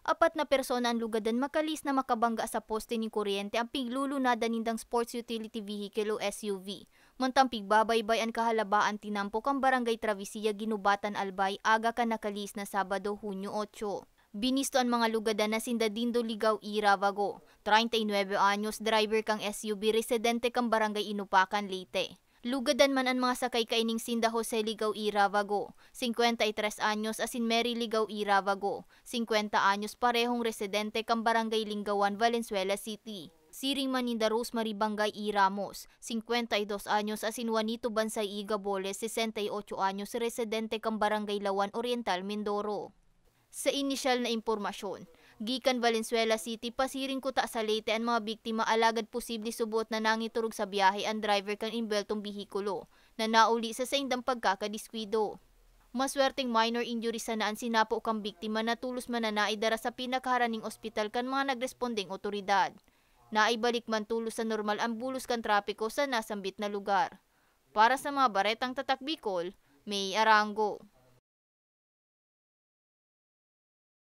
Apat na persona ang lugadan makalihis na makabangga sa poste ni kuryente ang piglulunadan nindang sports utility vehicle o SUV. Montang pigbabaybay ang kahalabaan tinampok ang barangay Travesía Guinobatan Albay aga ka nakalihis na Sabado, Hunyo 8. Binisto ang mga lugadan na sinda Dindo Ligaw Iravago, 39 anyos, driver kang SUV, residente kang barangay Inupacan, Leyte. Lugadan man ang mga sakay kaining sinda Jose Ligaw Iravago, 53 anyos, asin Mary Ligaw Iravago, 50 anyos, parehong residente kang barangay Lingawan, Valenzuela City. Siring maninda Rosemary Bangay Iramos, 52 anyos, asin Juanito Bansay Igaboles, 68 anyos, residente kang barangay Lawan Oriental, Mindoro. Sa inisyal na impormasyon, gikan Valenzuela City, pasiring kuta sa Leyte ang mga biktima alagad posible subuot na nangiturog sa biyahe ang driver kang imbeltong bihikulo na nauli sa saindang pagkakadiskwido. Maswerteng minor injury sa naan sinapo kang biktima na tulos man na naidara sa pinakaharaning ospital kan mga nagrespondeng otoridad. Naibalik man tulos sa normal ang bulos kan trapiko sa nasambit na lugar. Para sa mga baretang tatak Bicol, Mae Arango.